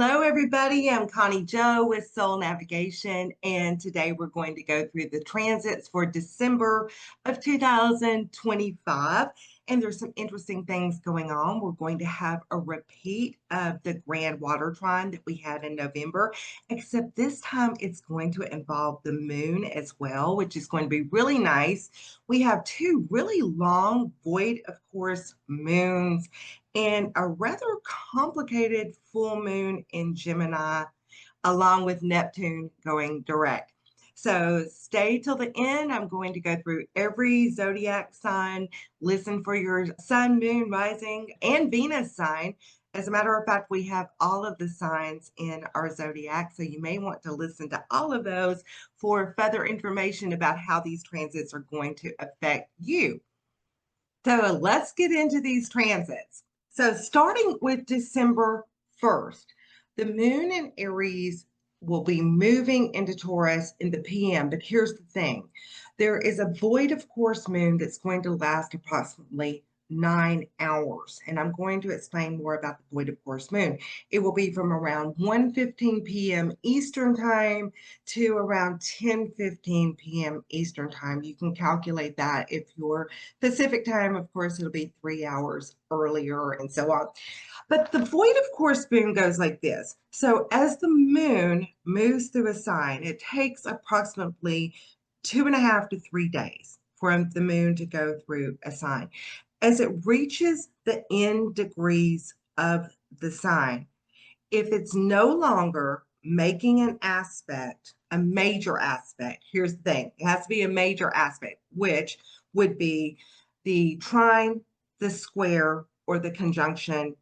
Hello, everybody. I'm Connie Jo with Soul Navigation, and today we're going to go through the transits for December of 2025. And there's some interesting things going on. We're going to have a repeat of the Grand Water Trine that we had in November, except this time it's going to involve the moon as well, which is going to be really nice. We have two really long void, of course, moons and a rather complicated full moon in Gemini, along with Neptune going direct. So stay till the end. I'm going to go through every zodiac sign, listen for your sun, moon, rising, and Venus sign. As a matter of fact, we have all of the signs in our zodiac, so you may want to listen to all of those for further information about how these transits are going to affect you. So let's get into these transits. So starting with December 1st, the moon in Aries will be moving into Taurus in the PM. But here's the thing. There is a void of course moon that's going to last approximately 9 hours. And I'm going to explain more about the void of course moon. It will be from around 1:15 p.m. Eastern time to around 10:15 p.m. Eastern time. You can calculate that. If you're Pacific time, of course, it'll be 3 hours earlier and so on. But the void of course moon goes like this. So as the moon moves through a sign, it takes approximately 2.5 to 3 days for the moon to go through a sign. As it reaches the end degrees of the sign, if it's no longer making an aspect, a major aspect, here's the thing, it has to be a major aspect, which would be the trine, the square, or the conjunction.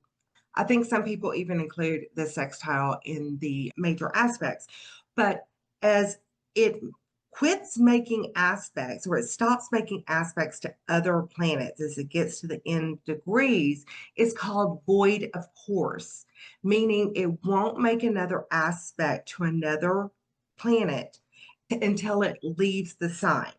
I think some people even include the sextile in the major aspects. But as it quits making aspects or it stops making aspects to other planets as it gets to the end degrees, it's called void of course, meaning it won't make another aspect to another planet until it leaves the sign.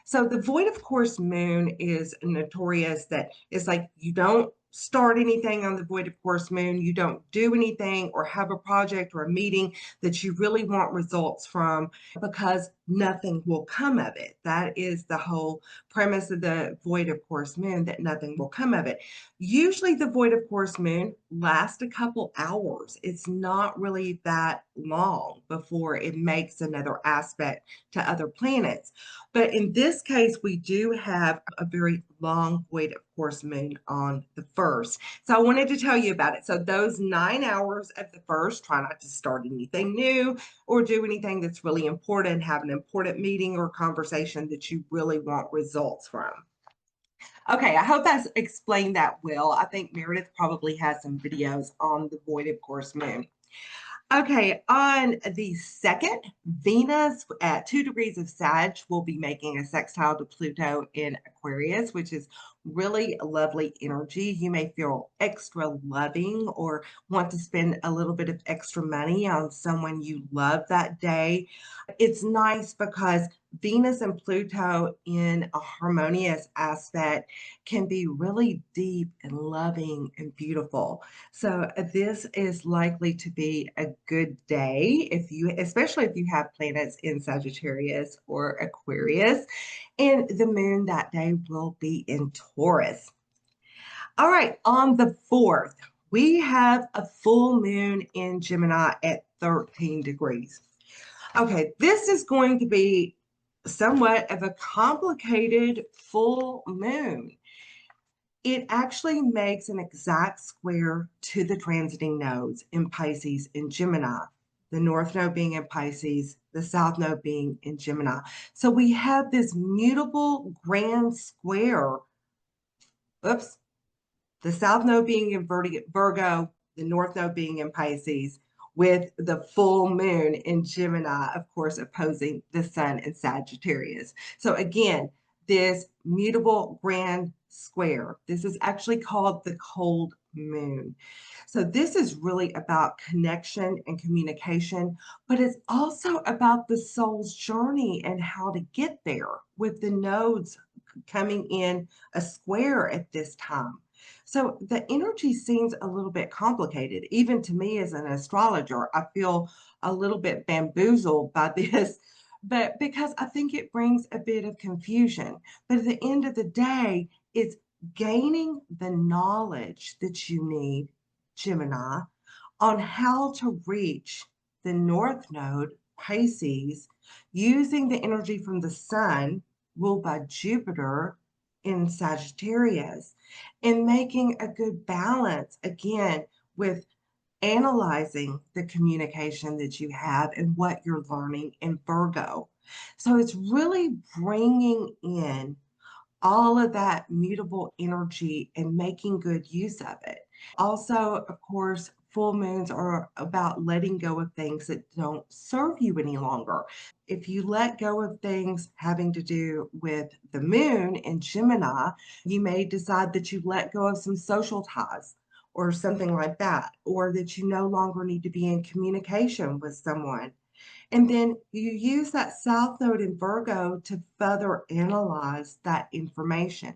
So the void of course moon is notorious that it's like you don't start anything on the void of course moon, you don't do anything or have a project or a meeting that you really want results from because nothing will come of it. That is the whole premise of the void of course moon, that nothing will come of it. Usually the void of course moon lasts a couple hours. It's not really that long before it makes another aspect to other planets. But in this case, we do have a very long void of course moon on the 1st. So I wanted to tell you about it. So those 9 hours of the 1st, try not to start anything new or do anything that's really important, have an important meeting or conversation that you really want results from. Okay, I hope that's explained that well. I think Meredith probably has some videos on the void of course moon. Okay, on the 2nd, Venus at 2 degrees of Sag will be making a sextile to Pluto in Aquarius, which is really lovely energy. You may feel extra loving or want to spend a little bit of extra money on someone you love that day. It's nice because Venus and Pluto in a harmonious aspect can be really deep and loving and beautiful. So this is likely to be a good day if you, especially if you have planets in Sagittarius or Aquarius, and the moon that day will be in Taurus. All right, on the 4th, we have a full moon in Gemini at 13 degrees. Okay, this is going to be somewhat of a complicated full moon. It actually makes an exact square to the transiting nodes in Pisces and Gemini, the North Node being in Pisces, the South Node being in Gemini. So we have this mutable grand square. Oops. The South Node being in Virgo, the North Node being in Pisces, with the full moon in Gemini, of course, opposing the sun in Sagittarius. So again, this mutable grand square, this is actually called the cold moon. So this is really about connection and communication, but it's also about the soul's journey and how to get there with the nodes coming in a square at this time. So the energy seems a little bit complicated. Even to me as an astrologer, I feel a little bit bamboozled by this, but because I think it brings a bit of confusion. But at the end of the day, it's gaining the knowledge that you need, Gemini, on how to reach the North Node, Pisces, using the energy from the Sun, ruled by Jupiter in Sagittarius, and making a good balance again with analyzing the communication that you have and what you're learning in Virgo. So it's really bringing in all of that mutable energy and making good use of it. Also, of course, full moons are about letting go of things that don't serve you any longer. If you let go of things having to do with the moon in Gemini, you may decide that you let go of some social ties or something like that, or that you no longer need to be in communication with someone. And then you use that South Node in Virgo to further analyze that information.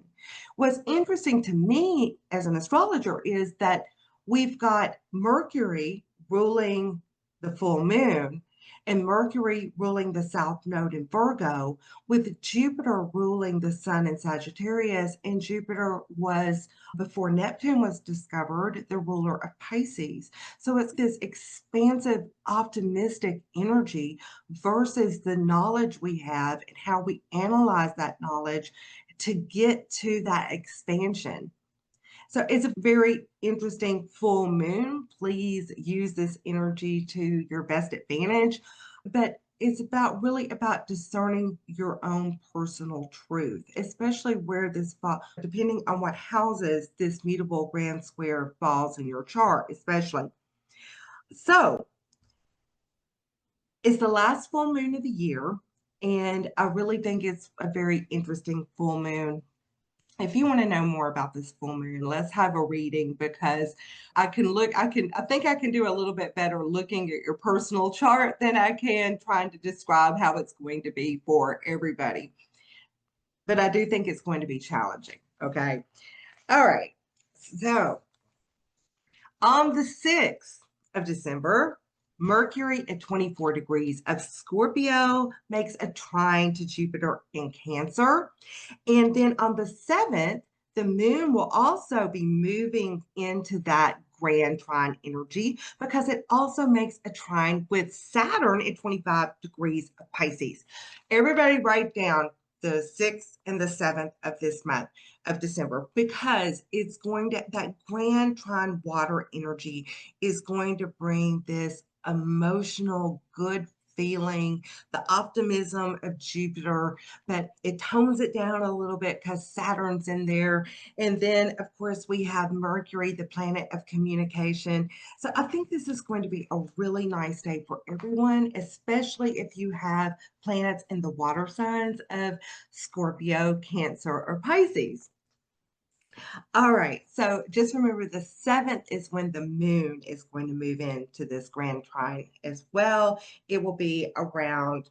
What's interesting to me as an astrologer is that we've got Mercury ruling the full moon and Mercury ruling the South Node in Virgo, with Jupiter ruling the Sun in Sagittarius. And Jupiter was, before Neptune was discovered, the ruler of Pisces. So it's this expansive, optimistic energy versus the knowledge we have and how we analyze that knowledge to get to that expansion. So it's a very interesting full moon. Please use this energy to your best advantage. But it's about really about discerning your own personal truth, especially where this fall, depending on what houses this mutable grand square falls in your chart, especially. So it's the last full moon of the year, and I really think it's a very interesting full moon. If you want to know more about this full moon, let's have a reading because I think I can do a little bit better looking at your personal chart than I can trying to describe how it's going to be for everybody. But I do think it's going to be challenging. Okay. All right. So on the 6th of December, Mercury at 24 degrees of Scorpio makes a trine to Jupiter in Cancer. And then on the 7th, the moon will also be moving into that grand trine energy because it also makes a trine with Saturn at 25 degrees of Pisces. Everybody write down the 6th and the 7th of this month of December because it's going to, that grand trine water energy is going to bring this emotional good feeling, the optimism of Jupiter, but it tones it down a little bit because Saturn's in there. And then, of course, we have Mercury, the planet of communication. So I think this is going to be a really nice day for everyone, especially if you have planets in the water signs of Scorpio, Cancer, or Pisces. All right, so just remember the 7th is when the moon is going to move into this grand trine as well. It will be around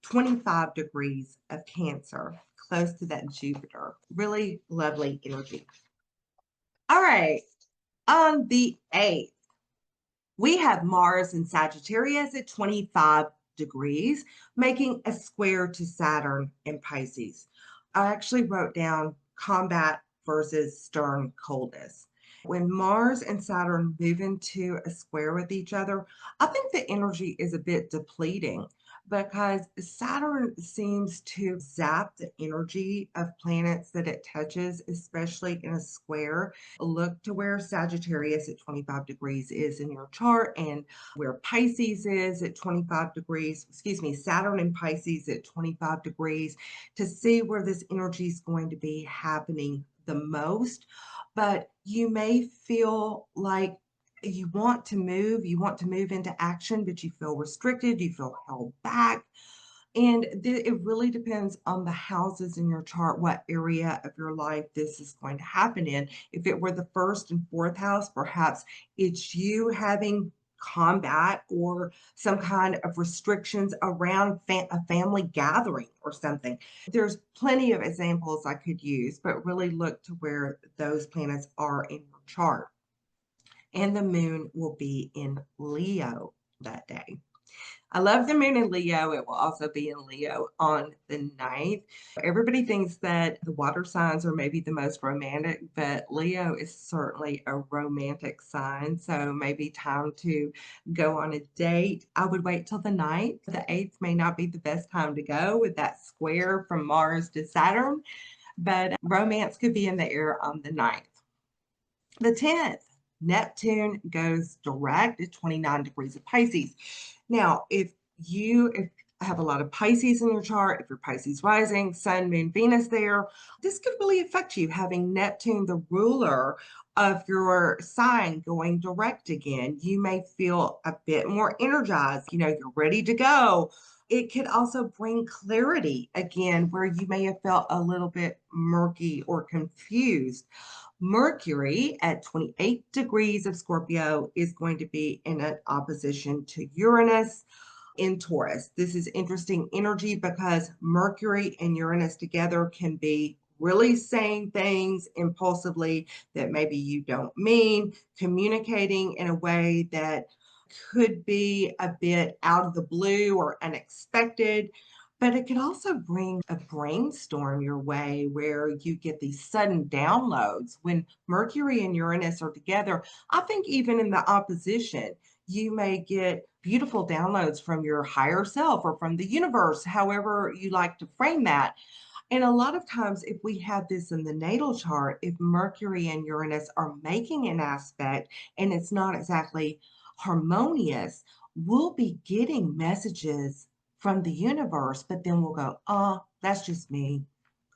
25 degrees of Cancer, close to that Jupiter. Really lovely energy. All right, on the 8th, we have Mars in Sagittarius at 25 degrees, making a square to Saturn in Pisces. I actually wrote down combat versus stern coldness. When Mars and Saturn move into a square with each other, I think the energy is a bit depleting because Saturn seems to zap the energy of planets that it touches, especially in a square. Look to where Sagittarius at 25 degrees is in your chart and where Pisces is at 25 degrees, excuse me, Saturn and Pisces at 25 degrees to see where this energy is going to be happening the most. But you may feel like you want to move into action, but you feel restricted, you feel held back. And it really depends on the houses in your chart, what area of your life this is going to happen in. If it were the first and fourth house, perhaps it's you having combat or some kind of restrictions around a family gathering or something. There's plenty of examples I could use, but really look to where those planets are in your chart. And the moon will be in Leo that day. I love the moon in Leo. It will also be in Leo on the 9th. Everybody thinks that the water signs are maybe the most romantic, but Leo is certainly a romantic sign. So maybe time to go on a date. I would wait till the 9th. The 8th may not be the best time to go with that square from Mars to Saturn, but romance could be in the air on the 9th. The 10th, Neptune goes direct at 29 degrees of Pisces. Now, if you have a lot of Pisces in your chart, if you're Pisces rising, Sun, Moon, Venus there, this could really affect you having Neptune, the ruler of your sign, going direct again. You may feel a bit more energized, you're ready to go. It could also bring clarity again, where you may have felt a little bit murky or confused. Mercury at 28 degrees of Scorpio is going to be in an opposition to Uranus in Taurus. This is interesting energy because Mercury and Uranus together can be really saying things impulsively that maybe you don't mean, communicating in a way that could be a bit out of the blue or unexpected. But it could also bring a brainstorm your way where you get these sudden downloads. When Mercury and Uranus are together, I think even in the opposition, you may get beautiful downloads from your higher self or from the universe, however you like to frame that. And a lot of times, if we have this in the natal chart, if Mercury and Uranus are making an aspect and it's not exactly harmonious, we'll be getting messages from the universe, but then we'll go, oh, that's just me.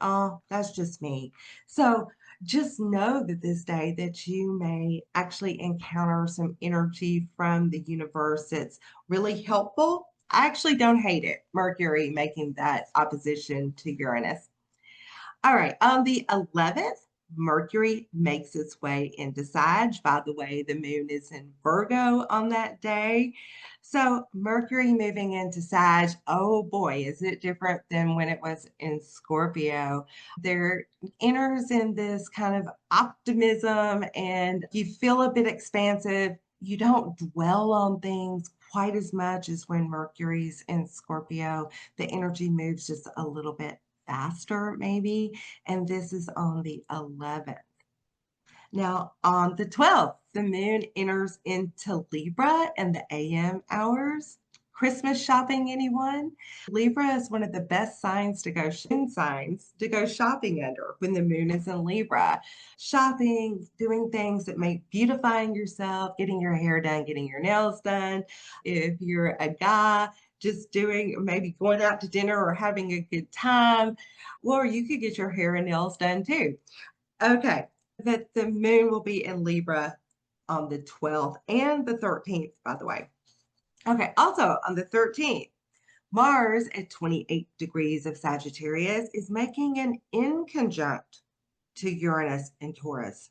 Oh, that's just me. So just know that this day that you may actually encounter some energy from the universe that's really helpful. I actually don't hate it, Mercury making that opposition to Uranus. All right, on the 11th, Mercury makes its way into Sag. By the way, the moon is in Virgo on that day. So Mercury moving into Sag, oh boy, is it different than when it was in Scorpio. There enters in this kind of optimism and you feel a bit expansive. You don't dwell on things quite as much as when Mercury's in Scorpio. The energy moves just a little bit faster, maybe. And this is on the 11th. Now, on the 12th, the moon enters into Libra and the AM hours. Christmas shopping, anyone? Libra is one of the best signs to go shopping under when the moon is in Libra. Shopping, doing things that make beautifying yourself, getting your hair done, getting your nails done. If you're a guy, just doing maybe going out to dinner or having a good time, or you could get your hair and nails done too. Okay, that the moon will be in Libra on the 12th and the 13th, by the way. Okay, also on the 13th, Mars at 28 degrees of Sagittarius is making an inconjunct to Uranus and Taurus.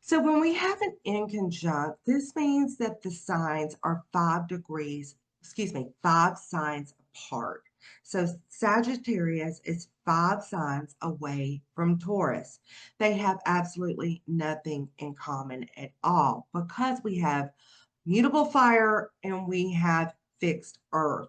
So when we have an inconjunct, this means that the signs are 5 signs apart. So Sagittarius is 5 signs away from Taurus. They have absolutely nothing in common at all because we have mutable fire and we have fixed earth.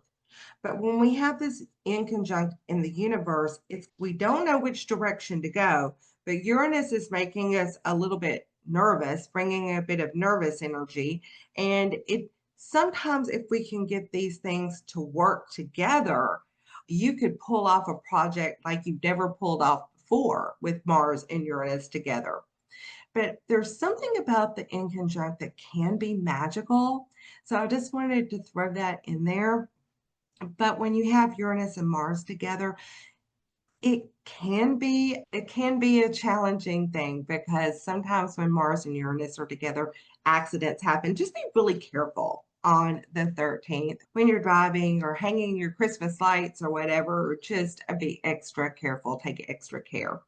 But when we have this inconjunct in the universe, we don't know which direction to go, but Uranus is making us a little bit nervous, bringing a bit of nervous energy. And it sometimes if we can get these things to work together, you could pull off a project like you've never pulled off before with Mars and Uranus together. But there's something about the inconjunct that can be magical. So I just wanted to throw that in there. But when you have Uranus and Mars together, it can be a challenging thing because sometimes when Mars and Uranus are together, accidents happen. Just be really careful on the 13th when you're driving or hanging your Christmas lights or whatever. Just be extra careful, take extra care.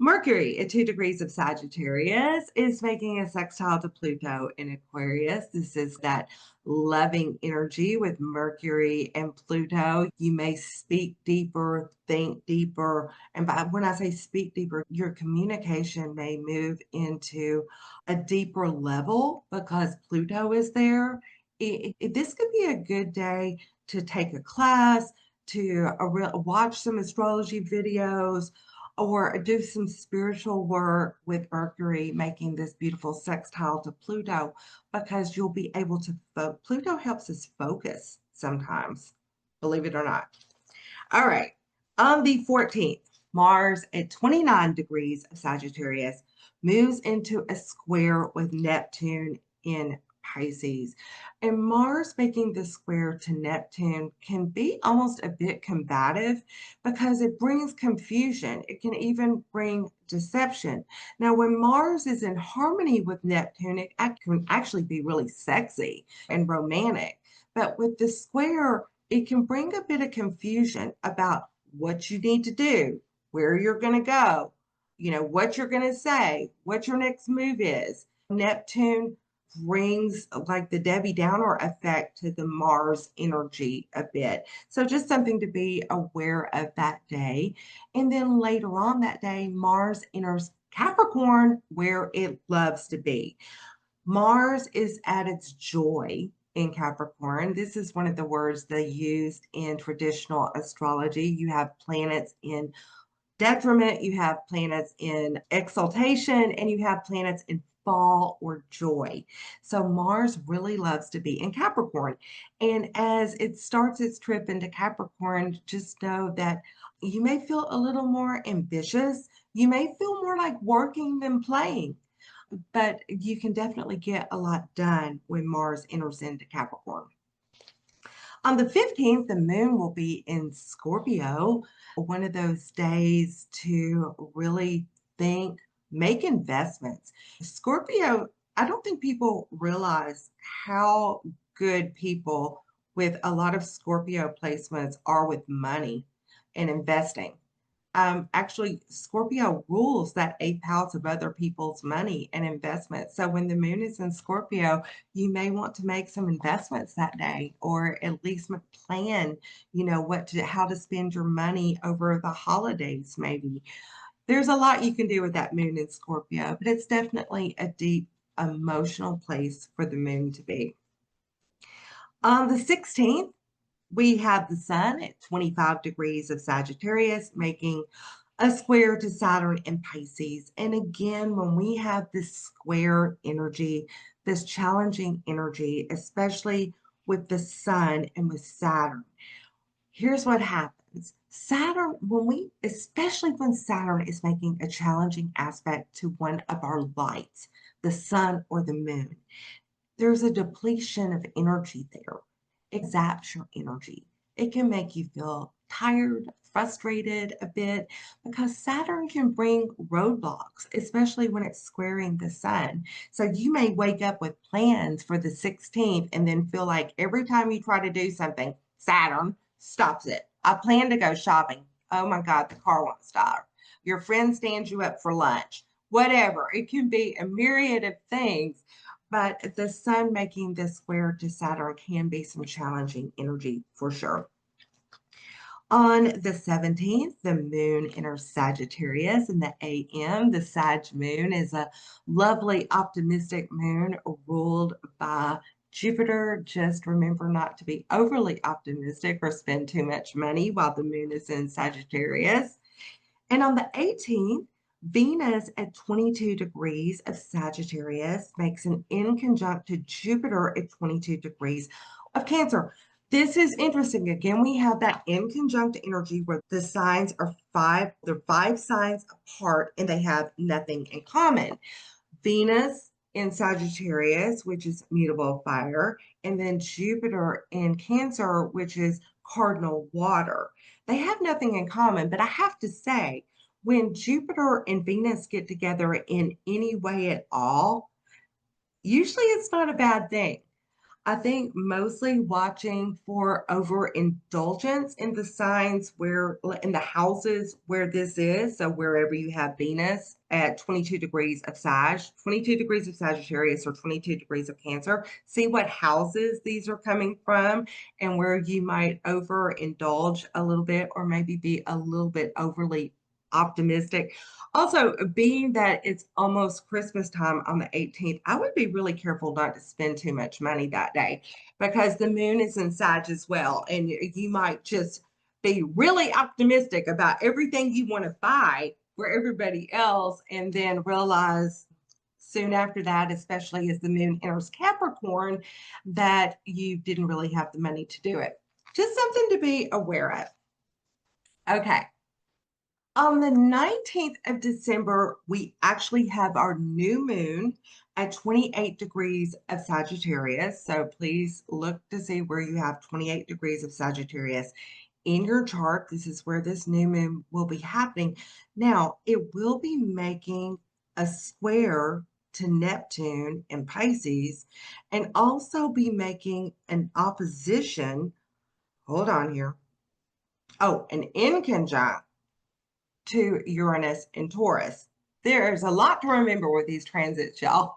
Mercury at 2 degrees of Sagittarius is making a sextile to Pluto in Aquarius. This is that loving energy with Mercury and Pluto. You may speak deeper, think deeper. And when I say speak deeper, your communication may move into a deeper level because Pluto is there. This could be a good day to take a class, to watch some astrology videos, or do some spiritual work with Mercury making this beautiful sextile to Pluto because you'll be able to Pluto helps us focus sometimes, believe it or not. All right. On the 14th, Mars at 29 degrees of Sagittarius moves into a square with Neptune in Pisces. And Mars making this square to Neptune can be almost a bit combative because it brings confusion. It can even bring deception. Now, when Mars is in harmony with Neptune, it can actually be really sexy and romantic. But with the square, it can bring a bit of confusion about what you need to do, where you're going to go, what you're going to say, what your next move is. Neptune brings like the Debbie Downer effect to the Mars energy a bit. So just something to be aware of that day. And then later on that day, Mars enters Capricorn where it loves to be. Mars is at its joy in Capricorn. This is one of the words they used in traditional astrology. You have planets in detriment, you have planets in exaltation, and you have planets in fall or joy. So Mars really loves to be in Capricorn. And as it starts its trip into Capricorn, just know that you may feel a little more ambitious. You may feel more like working than playing, but you can definitely get a lot done when Mars enters into Capricorn. On the 15th, the moon will be in Scorpio, one of those days to really think, make investments. Scorpio, I don't think people realize how good people with a lot of Scorpio placements are with money and investing. Actually, Scorpio rules that eighth house of other people's money and investments. So when the moon is in Scorpio, you may want to make some investments that day, or at least plan, how to spend your money over the holidays, maybe. There's a lot you can do with that moon in Scorpio, but it's definitely a deep emotional place for the moon to be. On the 16th, we have the sun at 25 degrees of Sagittarius, making a square to Saturn in Pisces. And again, when we have this square energy, this challenging energy, especially with the sun and with Saturn, here's what happens. Saturn, especially when Saturn is making a challenging aspect to one of our lights, the sun or the moon, there's a depletion of energy there. It zaps your energy. It can make you feel tired, frustrated a bit, because Saturn can bring roadblocks, especially when it's squaring the sun. So you may wake up with plans for the 16th and then feel like every time you try to do something, Saturn stops it. I plan to go shopping. Oh my God, the car won't start. Your friend stands you up for lunch. Whatever. It can be a myriad of things, but the sun making this square to Saturn can be some challenging energy for sure. On the 17th, the moon enters Sagittarius in the AM. The Sag moon is a lovely, optimistic moon ruled by Jupiter. Just remember not to be overly optimistic or spend too much money while the moon is in Sagittarius. And on the 18th, Venus at 22 degrees of Sagittarius makes an inconjunct to Jupiter at 22 degrees of Cancer. This is interesting. Again, we have that inconjunct energy where the signs are they're 5 signs apart and they have nothing in common. Venus in Sagittarius, which is mutable fire, and then Jupiter in Cancer, which is cardinal water. They have nothing in common, but I have to say, when Jupiter and Venus get together in any way at all, usually it's not a bad thing. I think mostly watching for overindulgence in the signs where, in the houses where this is. So wherever you have Venus at 22 degrees of Sag, 22 degrees of Sagittarius, or 22 degrees of Cancer, see what houses these are coming from and where you might overindulge a little bit or maybe be a little bit overly optimistic. Also, being that it's almost Christmas time on the 18th, I would be really careful not to spend too much money that day because the moon is in Sag as well. And you might just be really optimistic about everything you want to buy for everybody else, and then realize soon after that, especially as the moon enters Capricorn, that you didn't really have the money to do it. Just something to be aware of. Okay. On the 19th of December, we actually have our new moon at 28 degrees of Sagittarius. So please look to see where you have 28 degrees of Sagittarius in your chart. This is where this new moon will be happening. Now, it will be making a square to Neptune in Pisces and also be making an opposition. Hold on here. Oh, an inconjunct to Uranus and Taurus. There's a lot to remember with these transits, y'all.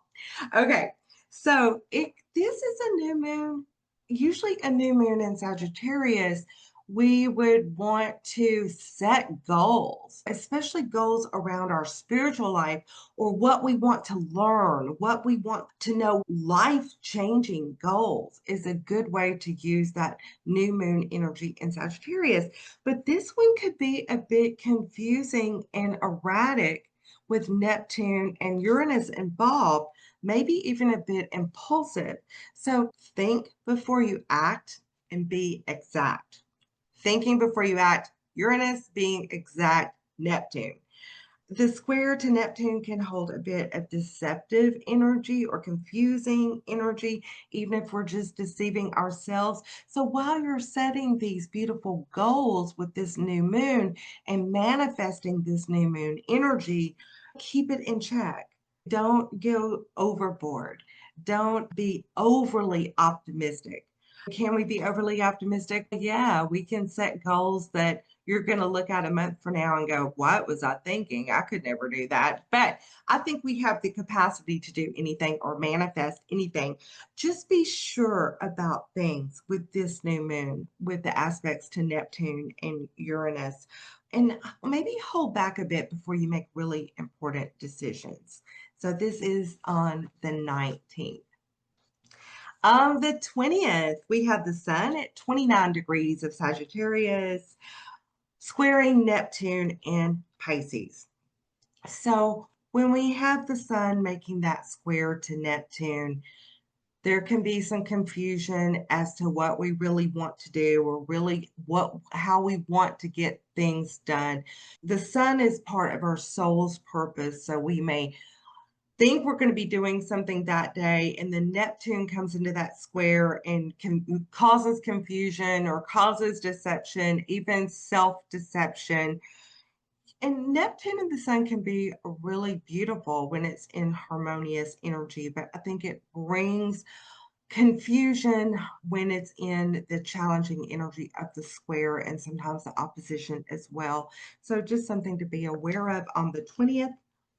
Okay, so this is a new moon. Usually a new moon in Sagittarius, we would want to set goals, especially goals around our spiritual life or what we want to learn, what we want to know. Life-changing goals is a good way to use that new moon energy in Sagittarius. But this one could be a bit confusing and erratic with Neptune and Uranus involved, maybe even a bit impulsive. So think before you act and be exact. Thinking before you act, Uranus being exact, Neptune. The square to Neptune can hold a bit of deceptive energy or confusing energy, even if we're just deceiving ourselves. So while you're setting these beautiful goals with this new moon and manifesting this new moon energy, keep it in check. Don't go overboard. Don't be overly optimistic. Can we be overly optimistic? Yeah, we can set goals that you're going to look at a month from now and go, what was I thinking? I could never do that. But I think we have the capacity to do anything or manifest anything. Just be sure about things with this new moon, with the aspects to Neptune and Uranus, and maybe hold back a bit before you make really important decisions. So this is on the 19th. On the 20th, we have the sun at 29 degrees of Sagittarius, squaring Neptune in Pisces. So when we have the sun making that square to Neptune, there can be some confusion as to what we really want to do or really how we want to get things done. The sun is part of our soul's purpose, so we may think we're going to be doing something that day, and then Neptune comes into that square and causes confusion or causes deception, even self-deception. And Neptune and the sun can be really beautiful when it's in harmonious energy, but I think it brings confusion when it's in the challenging energy of the square and sometimes the opposition as well. So just something to be aware of on the 20th.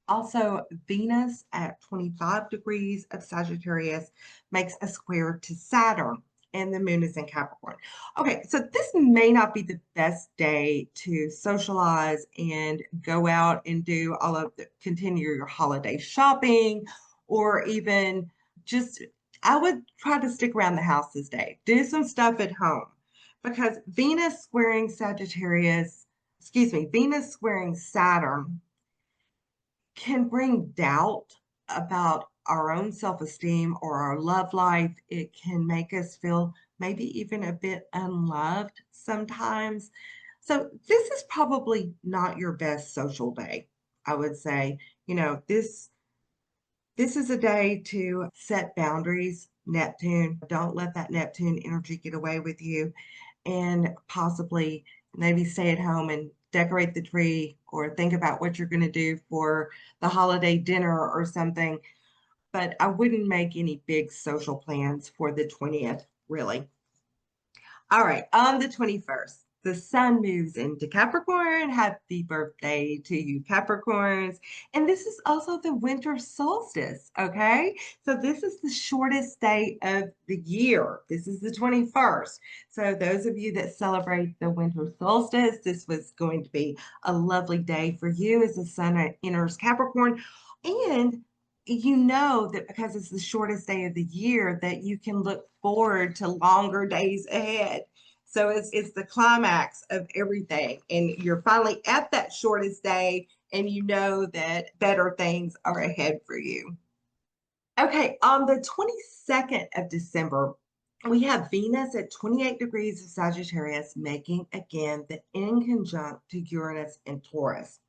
Also, Venus at 25 degrees of Sagittarius makes a square to Saturn, and the moon is in Capricorn. Okay, so this may not be the best day to socialize and go out and do all of the continue your holiday shopping, or even just, I would try to stick around the house this day. Do some stuff at home because Venus squaring Sagittarius, excuse me, Venus squaring Saturn can bring doubt about our own self-esteem or our love life. It can make us feel maybe even a bit unloved sometimes. So this is probably not your best social day. I would say, this is a day to set boundaries, Neptune. Don't let that Neptune energy get away with you, and possibly maybe stay at home and decorate the tree or think about what you're going to do for the holiday dinner or something. but I wouldn't make any big social plans for the 20th, really. All right, on the 21st, the sun moves into Capricorn. Happy birthday to you, Capricorns. And this is also the winter solstice, okay? So this is the shortest day of the year. This is the 21st. So those of you that celebrate the winter solstice, this was going to be a lovely day for you as the sun enters Capricorn. And you know that because it's the shortest day of the year that you can look forward to longer days ahead. So it's the climax of everything. And you're finally at that shortest day and you know that better things are ahead for you. Okay, on the 22nd of December, we have Venus at 28 degrees of Sagittarius, making again the in conjunct to Uranus and Taurus.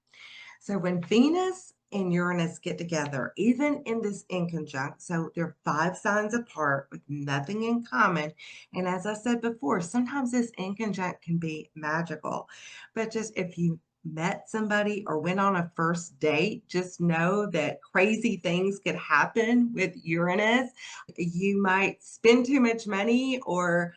So when Venus and Uranus get together, even in this inconjunct, so they're 5 signs apart with nothing in common. And as I said before, sometimes this inconjunct can be magical. But just if you met somebody or went on a first date, just know that crazy things could happen with Uranus. You might spend too much money or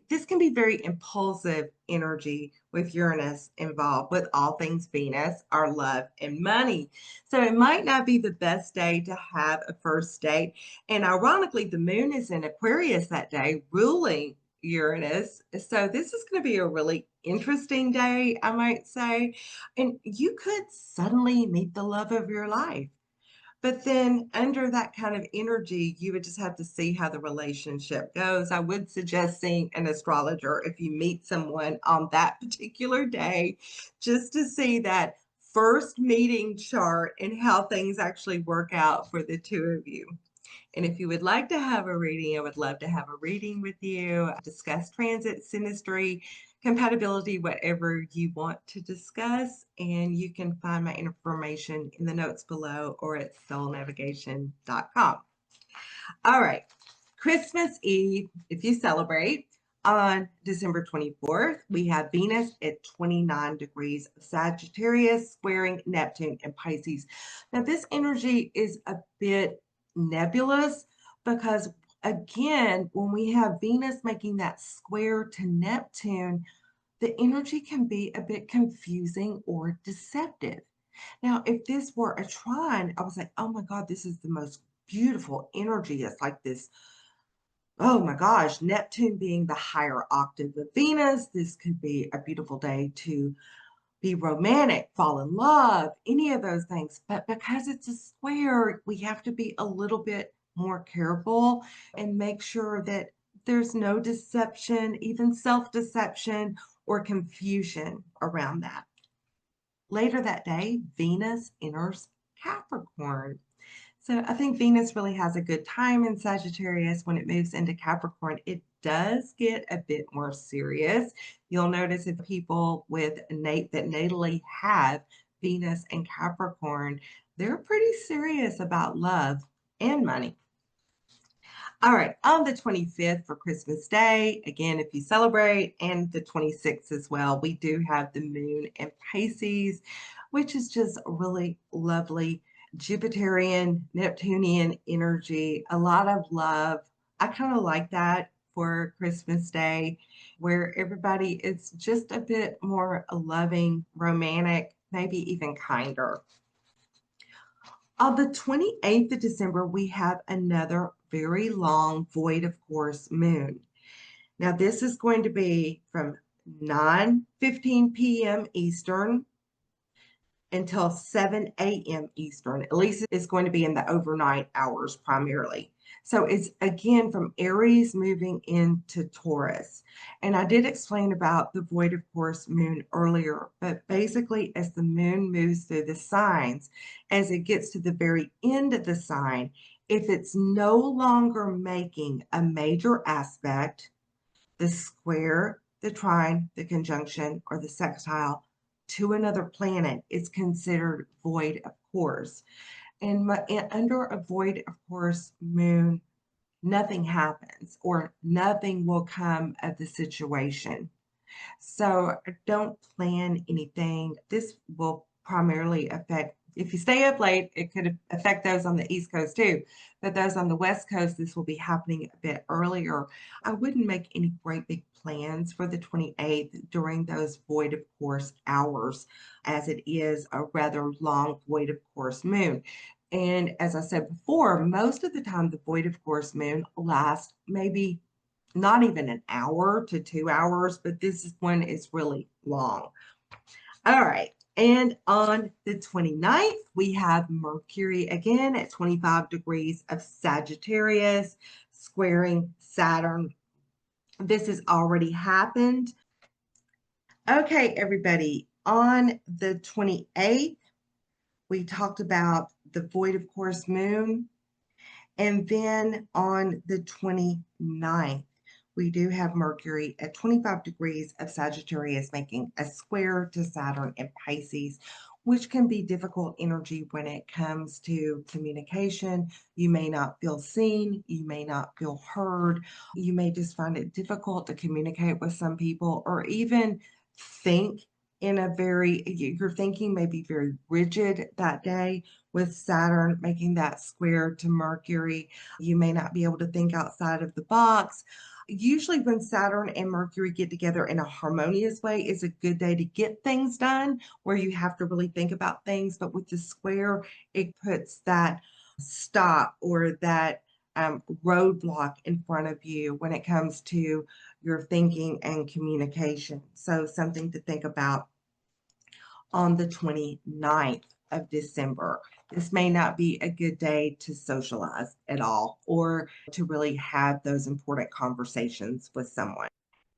this can be very impulsive energy with Uranus involved with all things Venus, our love and money. So it might not be the best day to have a first date. And ironically, the moon is in Aquarius that day, ruling Uranus. So this is going to be a really interesting day, I might say. And you could suddenly meet the love of your life. But then under that kind of energy, you would just have to see how the relationship goes. I would suggest seeing an astrologer if you meet someone on that particular day, just to see that first meeting chart and how things actually work out for the two of you. And if you would like to have a reading, I would love to have a reading with you, discuss transit, synastry, compatibility, whatever you want to discuss. And you can find my information in the notes below or at soulnavigation.com. All right, Christmas Eve, if you celebrate, on December 24th, we have Venus at 29 degrees of Sagittarius, squaring Neptune and Pisces. Now, this energy is a bit nebulous because, again, when we have Venus making that square to Neptune, the energy can be a bit confusing or deceptive. Now, if this were a trine, I was like, oh my God, this is the most beautiful energy. It's like this, oh my gosh, Neptune being the higher octave of Venus. This could be a beautiful day to be romantic, fall in love, any of those things. But because it's a square, we have to be a little bit more careful and make sure that there's no deception, even self-deception or confusion around that. Later that day, Venus enters Capricorn. So I think Venus really has a good time in Sagittarius. When it moves into Capricorn, it does get a bit more serious. You'll notice if people with that natally have Venus and Capricorn, they're pretty serious about love and money. All right, on the 25th for Christmas Day, again, if you celebrate, and the 26th as well, we do have the moon in Pisces, which is just really lovely Jupiterian, Neptunian energy, a lot of love. I kind of like that for Christmas Day, where everybody is just a bit more loving, romantic, maybe even kinder. On the 28th of December, we have another very long void of course moon. Now, this is going to be from 9:15 p.m. Eastern until 7 a.m. Eastern. At least it's going to be in the overnight hours primarily. So it's again from Aries moving into Taurus. And I did explain about the void of course moon earlier, but basically as the moon moves through the signs, as it gets to the very end of the sign, if it's no longer making a major aspect, the square, the trine, the conjunction, or the sextile to another planet is considered void of course. And under a void of course moon, nothing happens or nothing will come of the situation. So don't plan anything. This will primarily affect if you stay up late, it could affect those on the East Coast too. But those on the West Coast, this will be happening a bit earlier. I wouldn't make any great big plans for the 28th during those void of course hours, as it is a rather long void of course moon. And as I said before, most of the time the void of course moon lasts maybe not even an hour to 2 hours, but this one is really long. All right. And on the 29th, we have Mercury again at 25 degrees of Sagittarius, squaring Saturn. This has already happened. Okay, everybody. On the 28th, we talked about the void of course moon. And then on the 29th, we do have Mercury at 25 degrees of Sagittarius making a square to Saturn in Pisces, which can be difficult energy when it comes to communication. You may not feel seen, you may not feel heard, you may just find it difficult to communicate with some people or even think in a very, your thinking may be very rigid that day with Saturn making that square to Mercury. You may not be able to think outside of the box. Usually when Saturn and Mercury get together in a harmonious way, it's a good day to get things done where you have to really think about things. But with the square, it puts that stop or that roadblock in front of you when it comes to your thinking and communication. So something to think about on the 29th of December. This may not be a good day to socialize at all or to really have those important conversations with someone.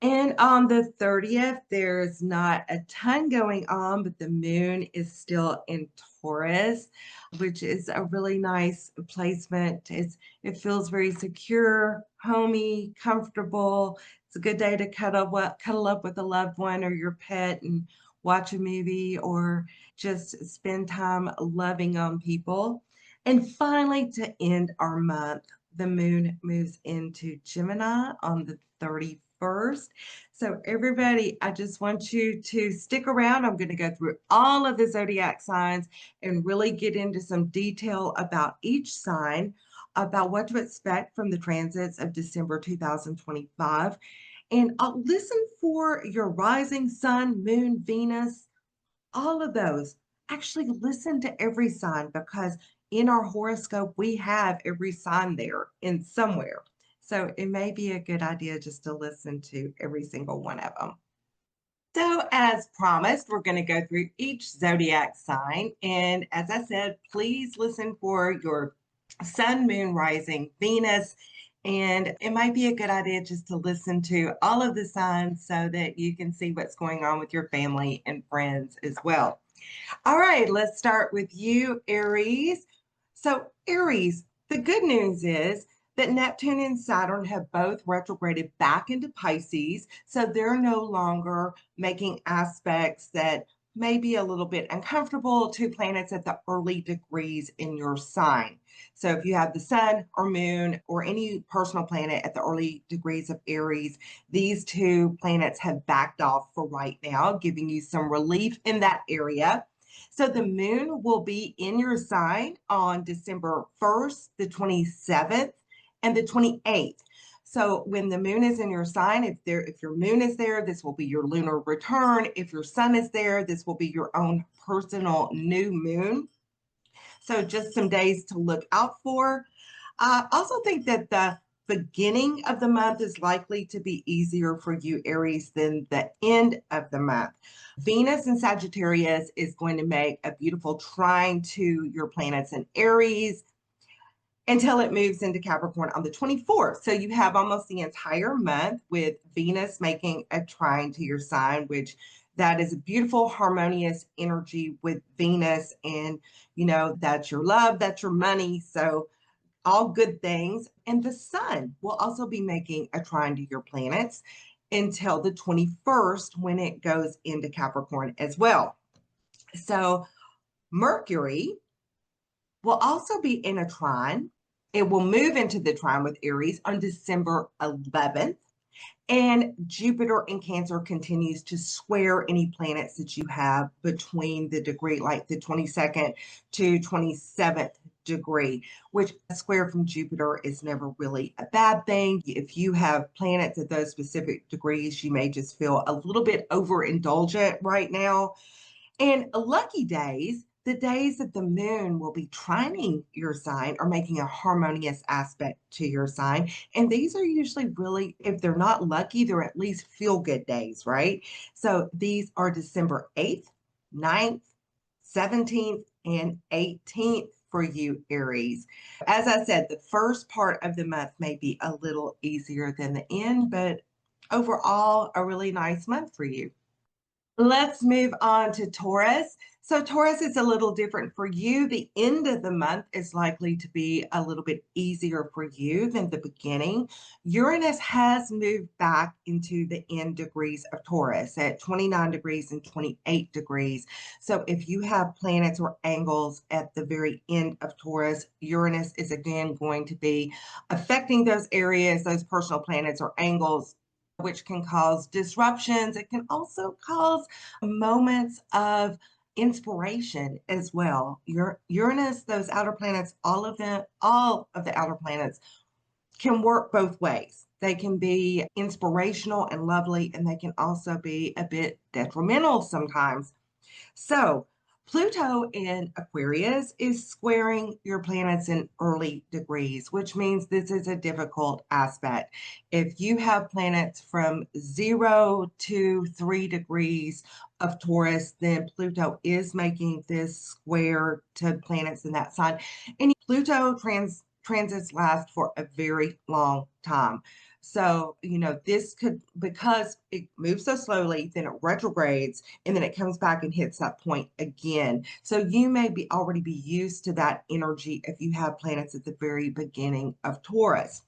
And on the 30th, there's not a ton going on, but the moon is still in Taurus, which is a really nice placement. It feels very secure, homey, comfortable. It's a good day to cuddle up with a loved one or your pet and watch a movie or just spend time loving on people. And finally, to end our month, the moon moves into Gemini on the 31st. So everybody, I just want you to stick around. I'm going to go through all of the zodiac signs and really get into some detail about each sign, about what to expect from the transits of December 2025. And listen for your rising sun, moon, Venus, all of those. Actually, listen to every sign because in our horoscope, we have every sign there in somewhere. So it may be a good idea just to listen to every single one of them. So as promised, we're going to go through each zodiac sign. And as I said, please listen for your sun, moon, rising, Venus. And it might be a good idea just to listen to all of the signs so that you can see what's going on with your family and friends as well. All right, let's start with you, Aries. So Aries, the good news is that Neptune and Saturn have both retrograded back into Pisces. So they're no longer making aspects that may be a little bit uncomfortable to planets at the early degrees in your sign. So if you have the sun or moon or any personal planet at the early degrees of Aries, these two planets have backed off for right now, giving you some relief in that area. So the moon will be in your sign on December 1st, the 27th, and the 28th. So when the moon is in your sign, if your moon is there, this will be your lunar return. If your sun is there, this will be your own personal new moon. So just some days to look out for. I also think that the beginning of the month is likely to be easier for you, Aries, than the end of the month. Venus in Sagittarius is going to make a beautiful trine to your planets in Aries until it moves into Capricorn on the 24th. So you have almost the entire month with Venus making a trine to your sign, which that is a beautiful, harmonious energy with Venus. And, you know, that's your love, that's your money. So all good things. And the sun will also be making a trine to your planets until the 21st when it goes into Capricorn as well. So Mercury will also be in a trine. It will move into the trine with Aries on December 11th. And Jupiter in Cancer continues to square any planets that you have between the degree, like the 22nd to 27th degree, which a square from Jupiter is never really a bad thing. If you have planets at those specific degrees, you may just feel a little bit overindulgent right now. And lucky days, the days that the moon will be trining your sign or making a harmonious aspect to your sign. And these are usually really, if they're not lucky, they're at least feel good days, right? So these are December 8th, 9th, 17th, and 18th for you, Aries. As I said, the first part of the month may be a little easier than the end, but overall, a really nice month for you. Let's move on to Taurus. So Taurus is a little different for you. The end of the month is likely to be a little bit easier for you than the beginning. Uranus has moved back into the end degrees of Taurus at 29 degrees and 28 degrees. So if you have planets or angles at the very end of Taurus, Uranus is again going to be affecting those areas, those personal planets or angles, which can cause disruptions. It can also cause moments of inspiration as well. Uranus, those outer planets, all of them, all of the outer planets can work both ways. They can be inspirational and lovely, and they can also be a bit detrimental sometimes. So Pluto in Aquarius is squaring your planets in early degrees, which means this is a difficult aspect. If you have planets from 0 to 3 degrees of Taurus, then Pluto is making this square to planets in that sign. And Pluto transits last for a very long time. So, this could, because it moves so slowly, then it retrogrades, and then it comes back and hits that point again. So you may be already be used to that energy if you have planets at the very beginning of Taurus.